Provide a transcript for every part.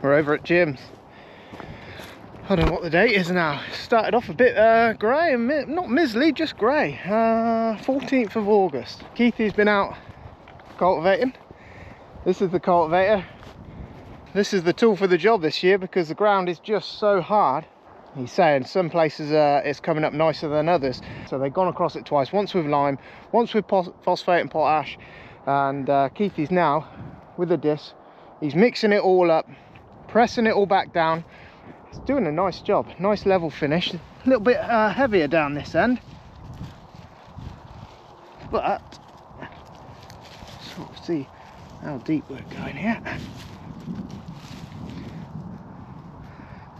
We're over at Jim's. I don't know what the date is now. It started off a bit grey and not miserly, just grey. 14th of August. Keithy's been out cultivating. This is the cultivator. This is the tool for the job this year because the ground is just so hard. He's saying some places it's coming up nicer than others. So they've gone across it twice, once with lime, once with phosphate and potash. And Keithy's now, with the disc, he's mixing it all up, pressing it all back down. He's doing a nice job, nice level finish. A little bit heavier down this end. But, sort of see how deep we're going here.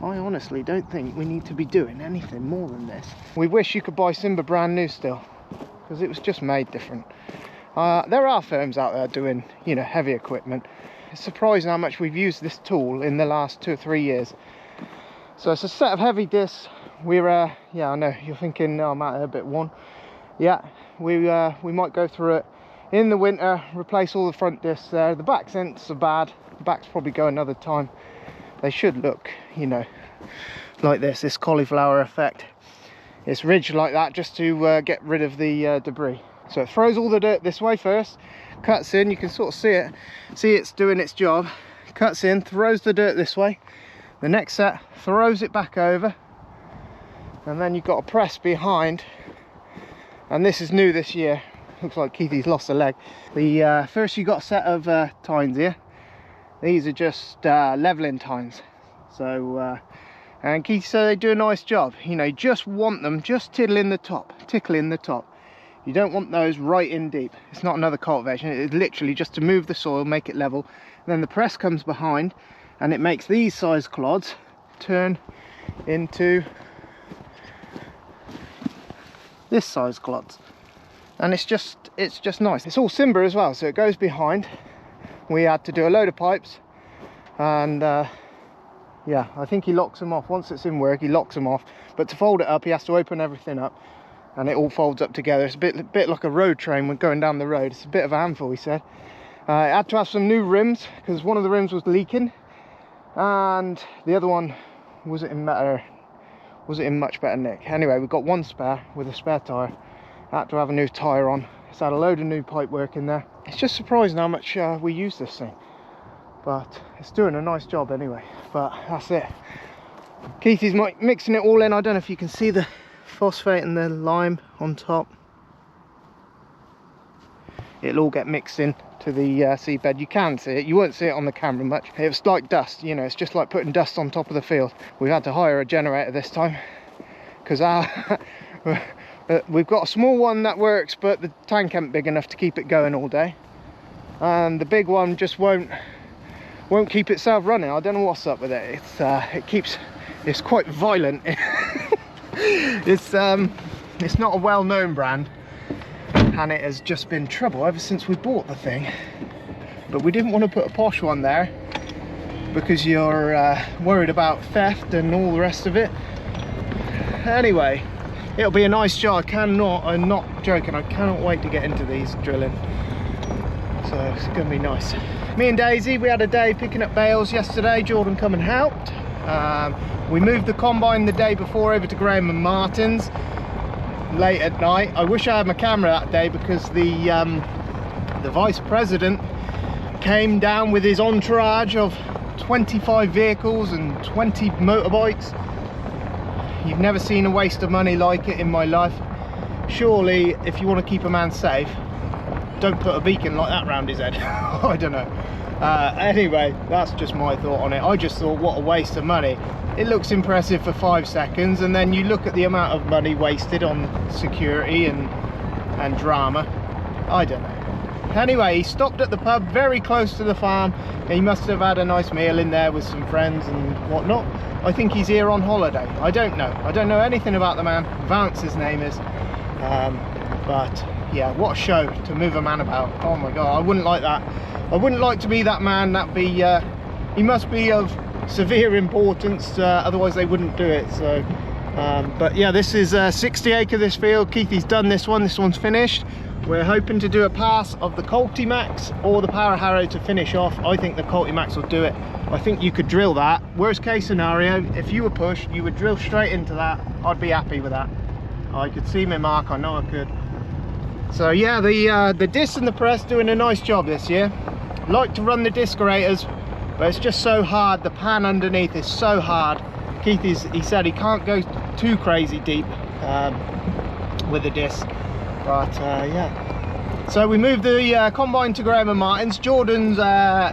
I honestly don't think we need to be doing anything more than this. We wish you could buy Simba brand new still, because it was just made different. There are firms out there doing, you know, heavy equipment. It's surprising how much we've used this tool in the last 2 or 3 years. So it's a set of heavy discs. We're, yeah, I know you're thinking, oh, I'm a bit worn. Yeah, we might go through it in the winter, replace all the front discs there. The back ends are bad. The backs probably go another time. They should look, you know, like this cauliflower effect. It's ridged like that just to get rid of the debris. So it throws all the dirt this way first, cuts in, you can sort of see it's doing its job, cuts in, throws the dirt this way. The next set throws it back over, and then you've got a press behind, and this is new this year. Looks like Keithy's lost a leg. The first you got a set of tines here. These are just leveling tines. So and Keith said they do a nice job. You know, you just want them just tickling the top. You don't want those right in deep. It's not another cultivation. It's literally just to move the soil, make it level. And then the press comes behind, and it makes these size clods turn into this size clods. And it's just nice. It's all Simba as well, so it goes behind. We had to do a load of pipes, and yeah, I think he locks them off. Once it's in work, he locks them off. But to fold it up, he has to open everything up, and it all folds up together. It's a bit like a road train when going down the road. It's a bit of a handful, he said. It had to have some new rims because one of the rims was leaking, and the other one wasn't in much better nick. Anyway, we've got one spare with a spare tyre. I had to have a new tyre on. It's had a load of new pipe work in there. It's just surprising how much we use this thing, but it's doing a nice job anyway. But that's it. Keithy's mixing it all in. I don't know if you can see the phosphate and the lime on top. It'll all get mixed in to the seedbed. You can see it. You won't see it on the camera much. It's like dust, you know. It's just like putting dust on top of the field. We've had to hire a generator this time because we've got a small one that works, but the tank ain't big enough to keep it going all day, and the big one just won't keep itself running. I don't know what's up with it. It's quite violent. It's not a well-known brand, and it has just been trouble ever since we bought the thing. But we didn't want to put a posh one there because you're worried about theft and all the rest of it. Anyway, it'll be a nice job. I'm not joking, I cannot wait to get into these drilling. So it's going to be nice. Me and Daisy, we had a day picking up bales yesterday. Jordan come and helped. We moved the combine the day before over to Graham and Martin's late at night. I wish I had my camera that day because the vice president came down with his entourage of 25 vehicles and 20 motorbikes. You've never seen a waste of money like it in my life. Surely, if you want to keep a man safe, don't put a beacon like that round his head. I don't know. Anyway, that's just my thought on it. I just thought, what a waste of money. It looks impressive for 5 seconds, and then you look at the amount of money wasted on security and drama. I don't know. Anyway, he stopped at the pub very close to the farm. He must have had a nice meal in there with some friends and whatnot. I think he's here on holiday. I don't know anything about the man. Vance his name is. But yeah, what a show to move a man about. Oh my god, I wouldn't like that. I wouldn't like to be that man. That'd be he must be of severe importance, otherwise they wouldn't do it. So but yeah, this is 60 acre this field. Keithy's done this one. This one's finished. We're hoping to do a pass of the Max or the Power Harrow to finish off. I think the Max will do it. I think you could drill that. Worst case scenario, if you were pushed, you would drill straight into that. I'd be happy with that. I could see my mark, I know I could. So yeah, the disc and the press doing a nice job this year. Like to run the discorators, but it's just so hard. The pan underneath is so hard. Keith, he said he can't go too crazy deep with the disc, but yeah. So we moved the combine to Graham and Martin's. Jordan's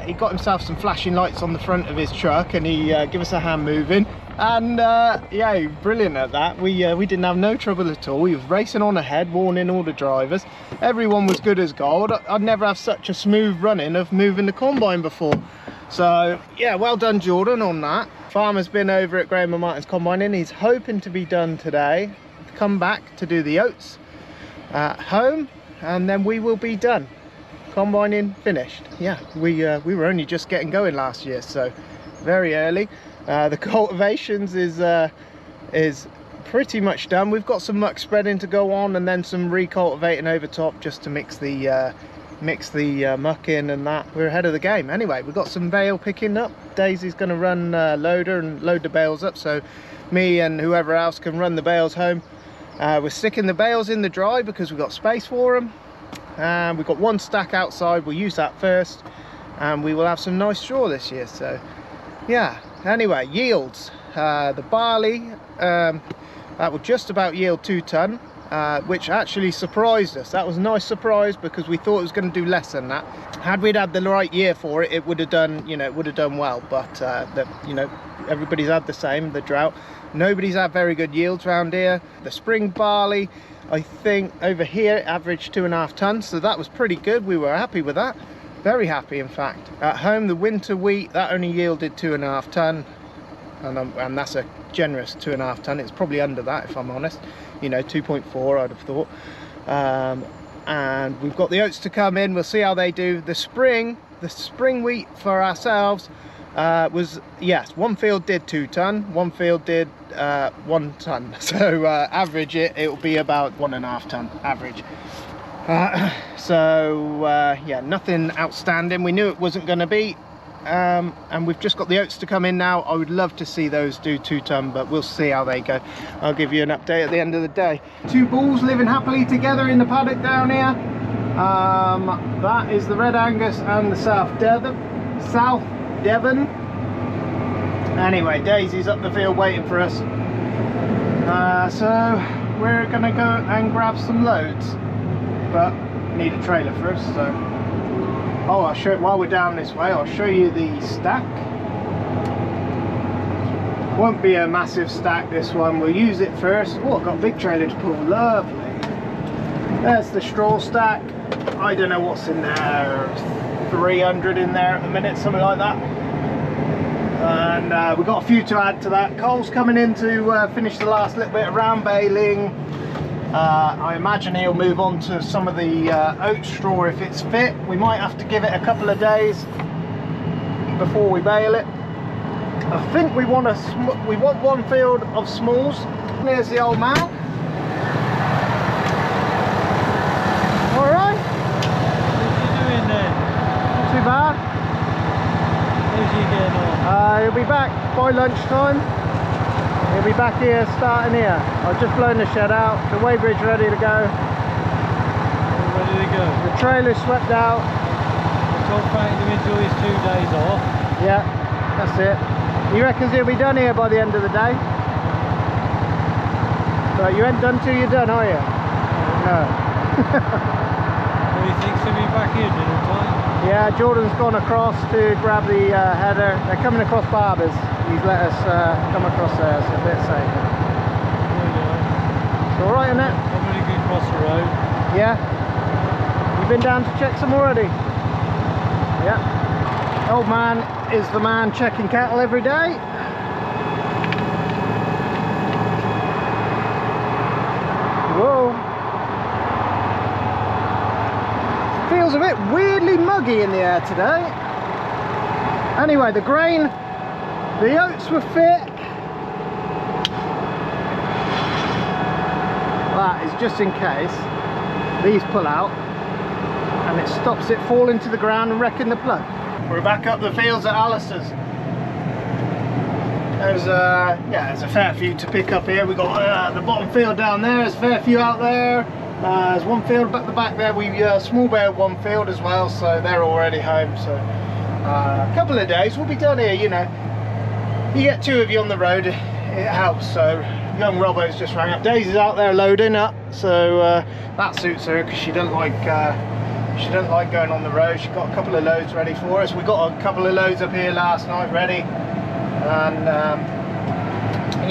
he got himself some flashing lights on the front of his truck, and he gave us a hand moving. And yeah, he was brilliant at that. We didn't have no trouble at all. He was racing on ahead, warning all the drivers. Everyone was good as gold. I'd never have such a smooth running of moving the combine before. So yeah, well done Jordan on that. Farmer's been over at Graham and Martin's combining. He's hoping to be done today, come back to do the oats at home, and then we will be done. Combining finished. Yeah, we were only just getting going last year, so very early. The cultivations is pretty much done. We've got some muck spreading to go on, and then some recultivating over top just to mix the muck in and that. We're ahead of the game. Anyway, we've got some bale picking up. Daisy's going to run loader and load the bales up, so me and whoever else can run the bales home. We're sticking the bales in the dry because we've got space for them. We've got one stack outside. We'll use that first, and we will have some nice straw this year. So yeah, anyway, yields. The barley, that will just about yield 2 ton, which actually surprised us. That was a nice surprise because we thought it was going to do less than that. Had we had the right year for it, it would have done, you know, it would have done well. But you know, everybody's had the same, the drought. Nobody's had very good yields around here. The spring barley, I think over here averaged 2.5 tons, so that was pretty good. We were happy with that, very happy in fact. At home, the winter wheat, that only yielded 2.5 ton, and that's a generous 2.5 ton. It's probably under that if I'm honest, you know, 2.4 I'd have thought. And we've got the oats to come in. We'll see how they do. The spring wheat for ourselves was, yes, one field did 2 ton, one field did 1 ton, so average it will be about 1.5 ton average. So yeah, nothing outstanding. We knew it wasn't going to be, and we've just got the oats to come in now. I would love to see those do 2 ton, but we'll see how they go. I'll give you an update at the end of the day. 2 bulls living happily together in the paddock down here. That is the Red Angus and the South Devon. Anyway, Daisy's up the field waiting for us, so we're gonna go and grab some loads, but need a trailer first. So I'll show you while we're down this way. I'll show you the stack. Won't be a massive stack, this one. We'll use it first. Oh, I've got a big trailer to pull. Lovely. There's the straw stack. I don't know what's in there, 300 in there at the minute, something like that. And we've got a few to add to that. Cole's coming in to finish the last little bit around baling. I imagine he'll move on to some of the oat straw if it's fit. We might have to give it a couple of days before we bale it. I think we want one field of smalls. There's the old man. All right. What are you doing then? Not too bad. How's he getting on? He'll be back by lunchtime. He'll be back here, starting here. I've just blown the shed out. The weighbridge ready to go. All ready to go? The trailer's swept out. I told Frank to enjoy his 2 days off. Yeah, that's it. He reckons he'll be done here by the end of the day. But you ain't done till you're done, are you? No. Well, he thinks he'll be back here dinner time. Yeah, Jordan's gone across to grab the header. They're coming across Barbers. He's let us come across there, so a bit safer. It's alright, isn't it? Somebody can cross the road. Yeah. You've been down to check some already? Yeah. Old man is the man checking cattle every day. Whoa. Feels a bit weirdly muggy in the air today. Anyway, the grain, the oats were fit. That is just in case. these pull out and it stops it falling to the ground and wrecking the plug. We're back up the fields at Alistair's. There's a fair few to pick up here. We've got the bottom field down there, there's a fair few out there. There's one field at the back there. We small baled one field as well, so they're already home. So a couple of days we'll be done here. You know, you get two of you on the road, it helps. So young Robbo's just rang up. Daisy's out there loading up, so that suits her because she doesn't like going on the road. She's got a couple of loads ready for us. We got a couple of loads up here last night ready, and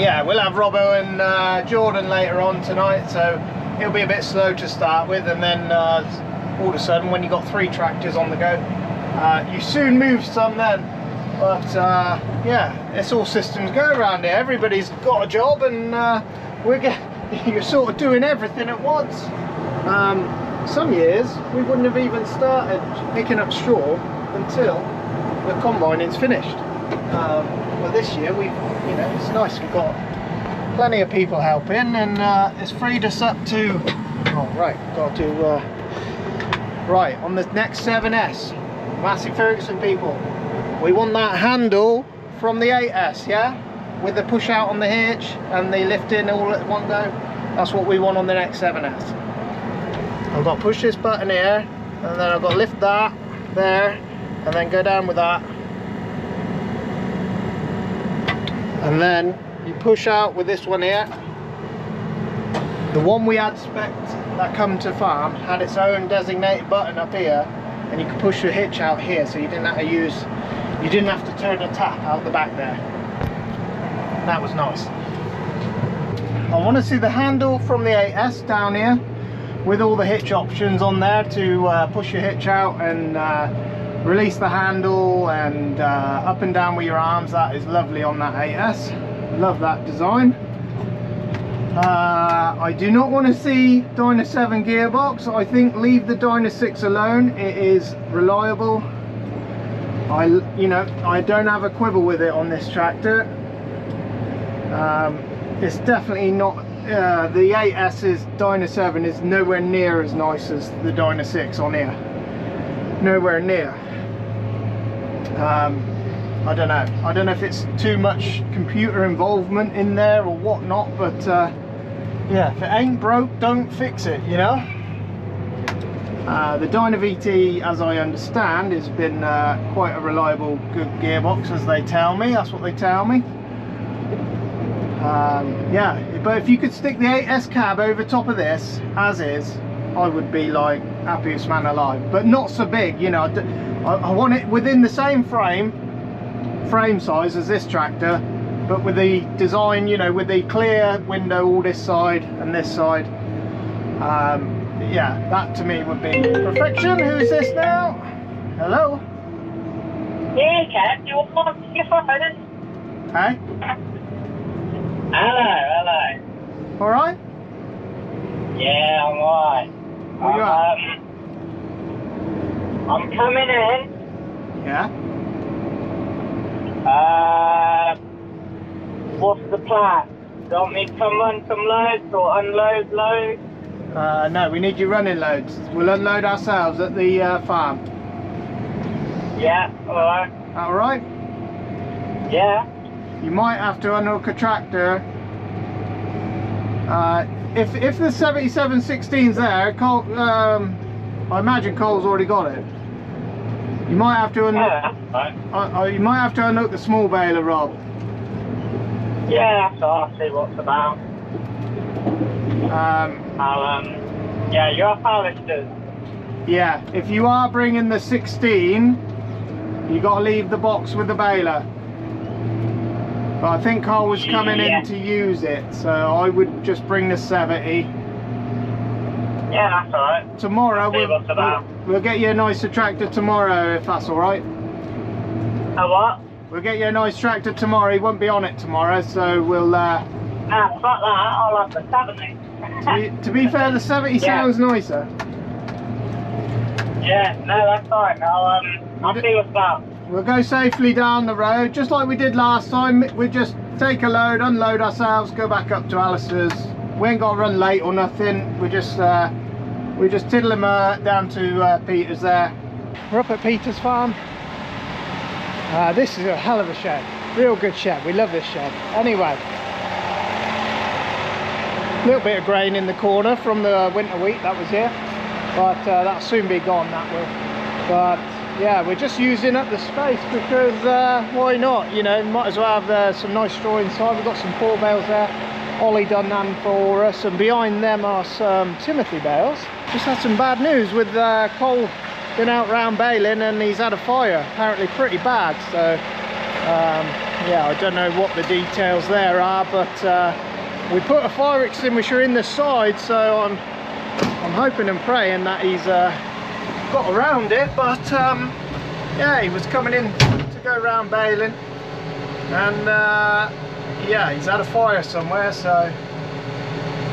yeah, we'll have Robbo and Jordan later on tonight, so it'll be a bit slow to start with, and then all of a sudden when you've got 3 tractors on the go, you soon move some then. But yeah, it's all systems go around here. Everybody's got a job, and you're sort of doing everything at once. Some years we wouldn't have even started picking up straw until the combining's finished. But this year it's nice. We've got plenty of people helping, and it's freed us up to right on the next 7S. Massey Ferguson people, we want that handle from the 8S, yeah, with the push out on the hitch and the lift in all at one go. That's what we want on the next 7S. I've got to push this button here, and then I've got to lift that there, and then go down with that, and then you push out with this one here. The one we had spec that come to farm had its own designated button up here, and you could push your hitch out here, so you didn't have to turn the tap out the back there. That was nice. I want to see the handle from the 8S down here with all the hitch options on there to push your hitch out and release the handle, and up and down with your arms. That is lovely on that 8S. Love that design. I do not want to see Dyna 7 gearbox. I think leave the Dyna 6 alone. It is reliable. I don't have a quibble with it on this tractor. It's definitely not the 8S's Dyna 7 is nowhere near as nice as the Dyna 6 on here. Nowhere near. I don't know if it's too much computer involvement in there or whatnot, but yeah, if it ain't broke, don't fix it, you know. The Dyna VT, as I understand, has been quite a reliable, good gearbox, as they tell me. That's what they tell me. Yeah, but if you could stick the 8S cab over top of this as is, I would be like happiest man alive. But not so big, you know. I want it within the same frame size as this tractor, but with the design, you know, with the clear window all this side and this side. Yeah, that to me would be perfection. Who is this now? Hello? Yeah, Cap, you're on your phone. Hey? Hello. Alright? Yeah, I'm alright. Where you at? I'm coming in. Yeah? What's the plan? Do you want me to come run some loads or unload loads? No, we need you running loads. We'll unload ourselves at the farm. Yeah, alright. Alright? Yeah. You might have to unhook a tractor. If the 7716's there, Cole, I imagine Cole's already got it. You might have to unhook. You might have to unhook the small baler, Rob. Yeah, so I'll see what's about. Yeah, you're Alistair's. Yeah, if you are bringing the 16, you got to leave the box with the baler. But I think Cole was coming in to use it, so I would just bring the 70. Yeah, that's alright. Tomorrow we'll get you a nicer tractor tomorrow, if that's alright. A what? We'll get you a nice tractor tomorrow. He won't be on it tomorrow, so we'll fuck that, I'll have the 70. to be fair, the 70 sounds nicer. Yeah, no, that's fine. I'll see what's about. We'll go safely down the road, just like we did last time. We just take a load, unload ourselves, go back up to Alistair's. We ain't got to run late or nothing. We just We just tiddle him down to Peter's there. We're up at Peter's farm. This is a hell of a shed, real good shed. We love this shed. Anyway, a little bit of grain in the corner from the winter wheat that was here, but that'll soon be gone, that will. But yeah, we're just using up the space because why not, you know, might as well have some nice straw inside. We've got some 4 bales there, Ollie done them for us, and behind them are some Timothy bales. Just had some bad news with Cole. Been out round baling and he's had a fire, apparently pretty bad. So yeah, I don't know what the details there are, but we put a fire extinguisher in the side, so I'm hoping and praying that he's got around it. But yeah, he was coming in to go round baling, and yeah, he's had a fire somewhere, so,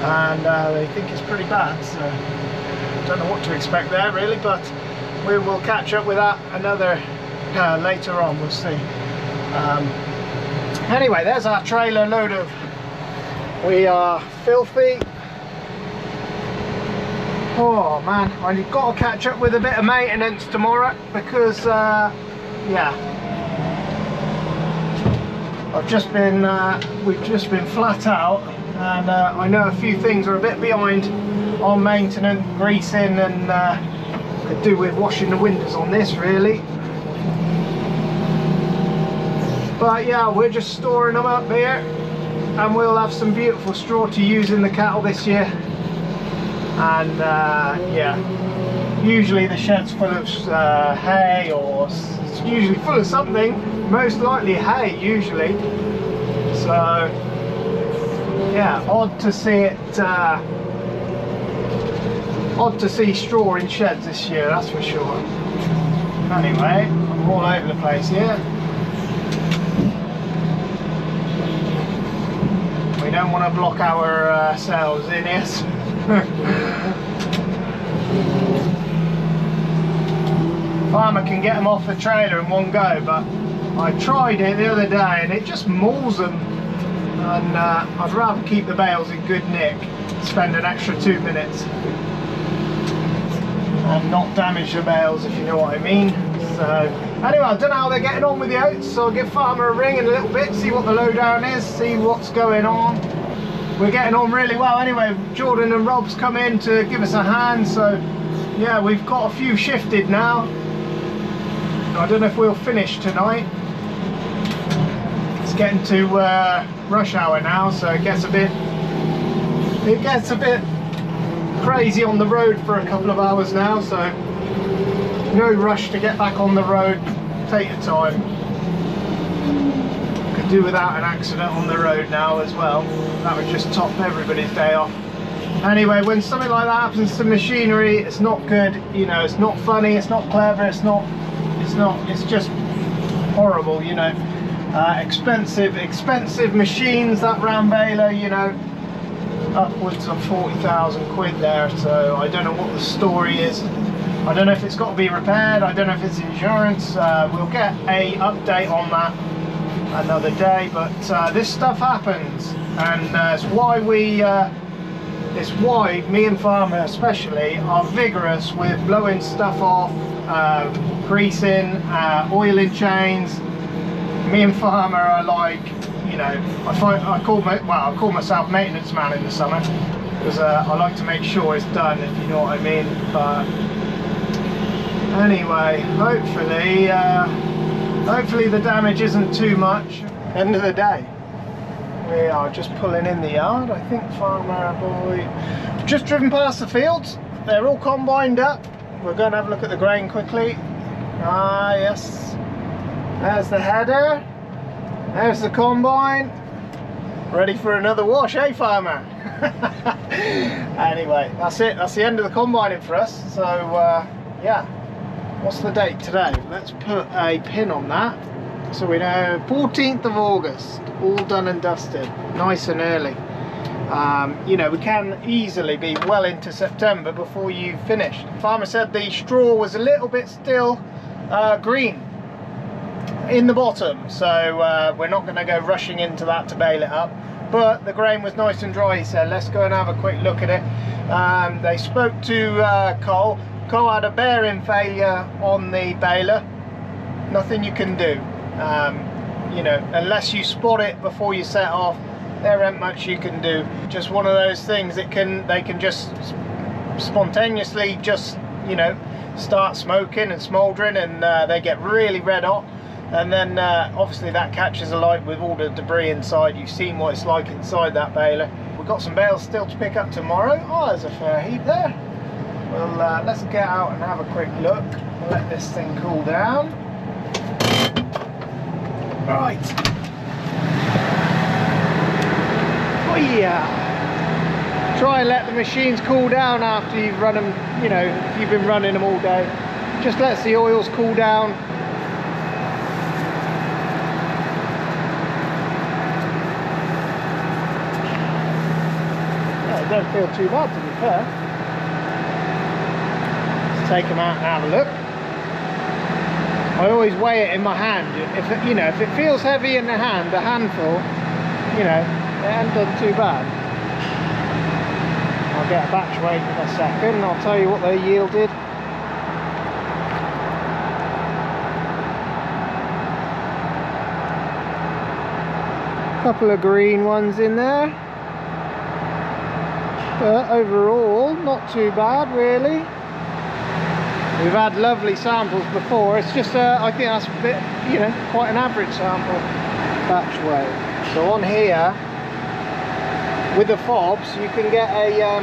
and they think it's pretty bad, so don't know what to expect there really, but we will catch up with that another later on, we'll see. Anyway, there's our trailer load of, we are filthy. Oh man, I've got to catch up with a bit of maintenance tomorrow because yeah, I've just been we've just been flat out, and I know a few things are a bit behind on maintenance, greasing, and could do with washing the windows on this really. But yeah, we're just storing them up here, and we'll have some beautiful straw to use in the cattle this year. And yeah, usually the shed's full of hay, or it's usually full of something, most likely hay usually. So yeah, odd to see it, odd to see straw in sheds this year, that's for sure. Anyway, I'm all over the place here. We don't want to block ourselves in, yes. Farmer can get them off the trailer in one go, but I tried it the other day and it just mauls them, and I'd rather keep the bales in good nick, spend an extra 2 minutes and not damage the bales, if you know what I mean. So anyway, I don't know how they're getting on with the oats, so I'll give Farmer a ring in a little bit, see what the lowdown is, see what's going on. We're getting on really well anyway. Jordan and Rob's come in to give us a hand, so yeah, we've got a few shifted now. I don't know if we'll finish tonight. It's getting to rush hour now, so it gets a bit crazy on the road for a couple of hours now, so no rush to get back on the road. Take your time. Could do without an accident on the road now as well. That would just top everybody's day off. Anyway, when something like that happens to machinery, it's not good, you know, it's not funny, it's not clever, it's just horrible, you know. Expensive machines, that round baler, you know, upwards of 40,000 quid there, so I don't know what the story is. I don't know if it's got to be repaired, I don't know if it's insurance. We'll get a update on that another day, but this stuff happens, and it's why me and Farmer especially are vigorous with blowing stuff off, greasing, oiling chains. Me and Farmer are like, you know, I call myself maintenance man in the summer, because I like to make sure it's done, if you know what I mean. But anyway, hopefully the damage isn't too much. End of the day, we are just pulling in the yard. I think Farmer boy just driven past the fields. They're all combined up. We're going to have a look at the grain quickly. Ah yes, there's the header, there's the combine, ready for another wash, eh Farmer? Anyway, that's it, that's the end of the combining for us. So yeah, what's the date today? Let's put a pin on that so we know. 14th of August, all done and dusted, nice and early. You know, we can easily be well into September before you've finished. Farmer said the straw was a little bit still green in the bottom, so we're not going to go rushing into that to bale it up. but the grain was nice and dry. He said, let's go and have a quick look at it. They spoke to Cole. Cole had a bearing failure on the baler. Nothing you can do, you know, unless you spot it before you set off. There ain't much you can do. Just one of those things that they can just spontaneously just, you know, start smoking and smouldering, and they get really red hot, and then obviously that catches alight with all the debris inside. You've seen what it's like inside that baler. We've got some bales still to pick up tomorrow. Oh, there's a fair heap there. Well, let's get out and have a quick look. Let this thing cool down. Right. Oh yeah. Try and let the machines cool down after you've run them, you know, if you've been running them all day. Just lets the oils cool down. Yeah, it don't feel too bad, to be fair. Let's take them out and have a look. I always weigh it in my hand. If it, you know, if it feels heavy in the hand, a handful, you know, it ain't done too bad. I'll get a batch weight in a second and I'll tell you what they yielded. Couple of green ones in there, but overall not too bad really. We've had lovely samples before. It's just I think that's a bit, you know, quite an average sample batch weight. So on here with the fobs you can get a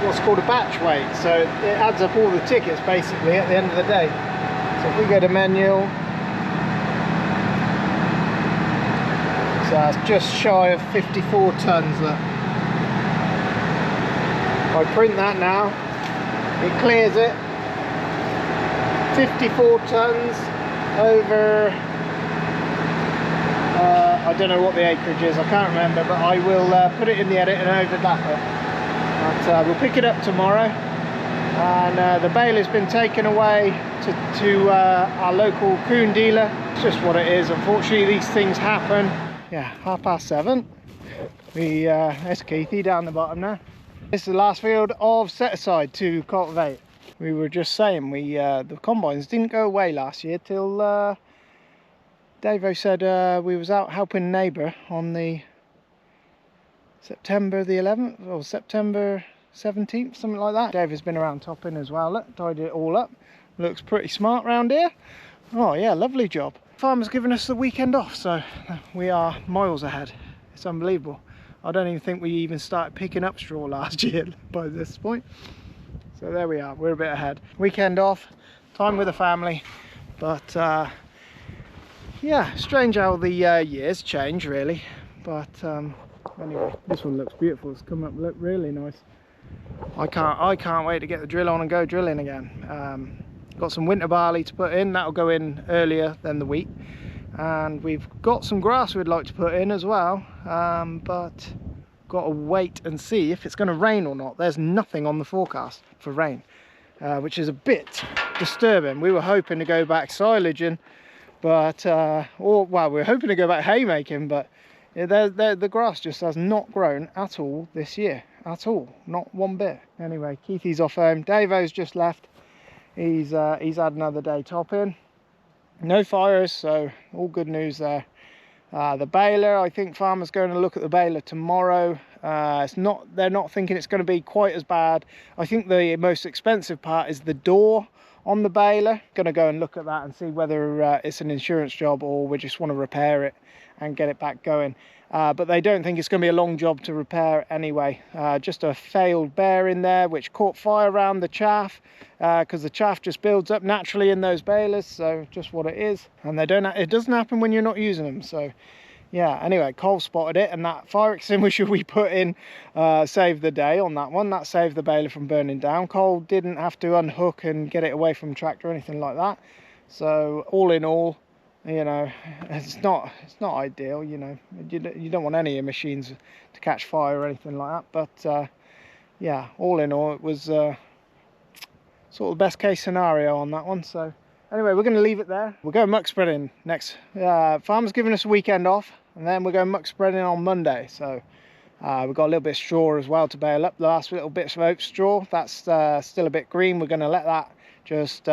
what's called a batch weight, so it adds up all the tickets basically at the end of the day. So if we go to manual, so that's just shy of 54 tons. Look, if I print that now, it clears it. 54 tons over I don't know what the acreage is, I can't remember, but I will put it in the edit and overlap it. But we'll pick it up tomorrow, and the bale has been taken away to our local coon dealer. It's just what it is, unfortunately these things happen. Yeah, 7:30. There's Keithy down the bottom now. This is the last field of set aside to cultivate. We were just saying the combines didn't go away last year till Davo said we was out helping a neighbour on the September the 11th or September 17th, something like that. Davo's been around topping as well. Look, tidied it all up. Looks pretty smart round here. Oh yeah, lovely job. Farmer's given us the weekend off, so we are miles ahead. It's unbelievable. I don't even think we even started picking up straw last year by this point. So there we are, we're a bit ahead. Weekend off, time with the family, but yeah, strange how the years change really. But anyway, this one looks beautiful. It's come up, look really nice. I can't wait to get the drill on and go drilling again. Got some winter barley to put in. That'll go in earlier than the wheat, and we've got some grass we'd like to put in as well, but got to wait and see if it's going to rain or not. There's nothing on the forecast for rain, which is a bit disturbing. We were hoping to go back silaging, but well, we're hoping to go back haymaking, but the grass just has not grown at all this year, at all, not one bit. Anyway, Keithy's off home. Davo's just left. He's had another day topping. No fires, so all good news there. The baler, I think farmer's going to look at the baler tomorrow. They're not thinking it's going to be quite as bad. I think the most expensive part is the door on the baler. Going to go and look at that and see whether it's an insurance job or we just want to repair it and get it back going. But they don't think it's going to be a long job to repair anyway. Just a failed bearing there which caught fire around the chaff, because the chaff just builds up naturally in those balers, so just what it is. And it doesn't happen when you're not using them. So yeah, anyway, Cole spotted it, and that fire extinguisher we put in saved the day on that one. That saved the baler from burning down. Cole didn't have to unhook and get it away from tractor or anything like that. So all in all, you know, it's not ideal, you know. You don't want any of your machines to catch fire or anything like that, but yeah, all in all it was sort of the best case scenario on that one. So anyway, we're going to leave it there. We're going muck spreading next. Farmer's giving us a weekend off, and then we're going muck spreading on Monday. So we've got a little bit of straw as well to bale up. The last little bits of oat straw, that's still a bit green. We're going to let that just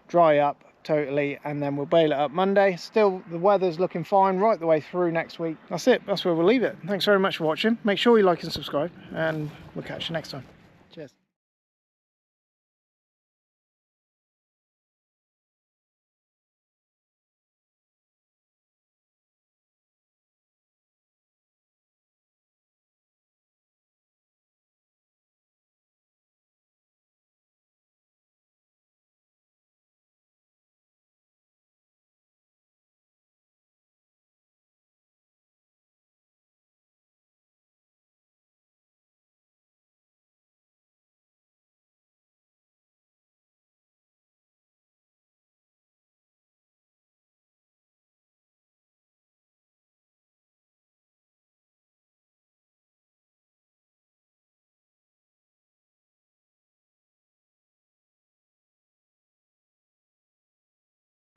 dry up totally, and then we'll bale it up Monday. Still, the weather's looking fine right the way through next week. That's it. That's where we'll leave it. Thanks very much for watching. Make sure you like and subscribe, and we'll catch you next time. Cheers.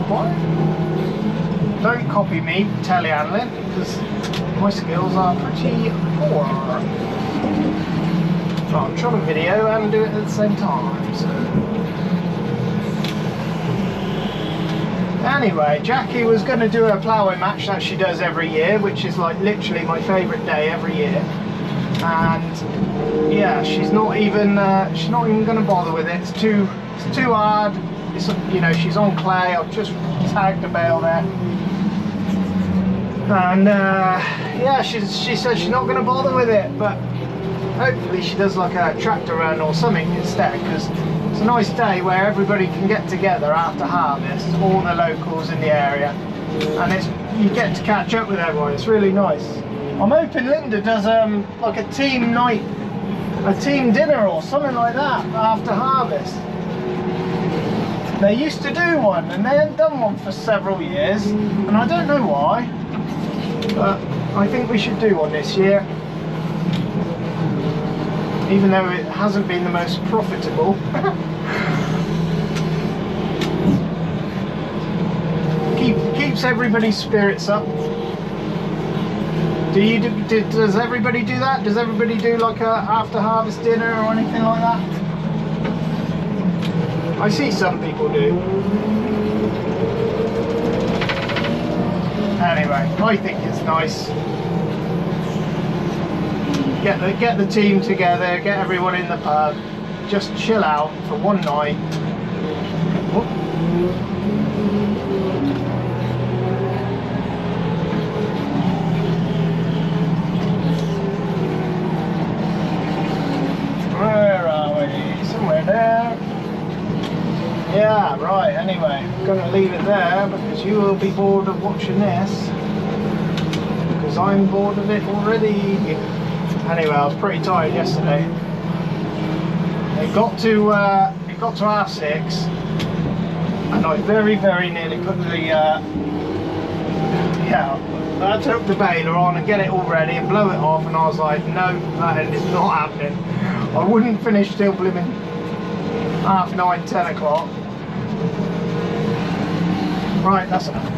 What? Don't copy me telehandling, because my skills are pretty poor. So I'm trying to video and do it at the same time. So. Anyway, Jackie was going to do a ploughing match that she does every year, which is like literally my favourite day every year. And yeah, she's not even going to bother with it. It's too hard. It's, you know, she's on clay. I've just tagged the bale there, and yeah, she said she's not going to bother with it, but hopefully she does like a tractor run or something instead, because it's a nice day where everybody can get together after harvest, all the locals in the area, and you get to catch up with everyone. It's really nice. I'm hoping Linda does like a team night, a team dinner or something like that after harvest. They used to do one, and they hadn't done one for several years, and I don't know why, but I think we should do one this year, even though it hasn't been the most profitable. Keeps everybody's spirits up. Does everybody do that? Does everybody do like a after harvest dinner or anything like that? I see some people do. Anyway, I think it's nice. Get the team together, get everyone in the pub, just chill out for one night. Whoop. Where are we? Somewhere there. Yeah, right, anyway, I'm going to leave it there because you will be bored of watching this, because I'm bored of it already. Anyway, I was pretty tired yesterday. It got to 6:30, and I very nearly put the I took the baler on and get it all ready and blow it off, and I was like, no, that is not happening. I wouldn't finish till blooming 9:30, 10 o'clock. Right, that's enough.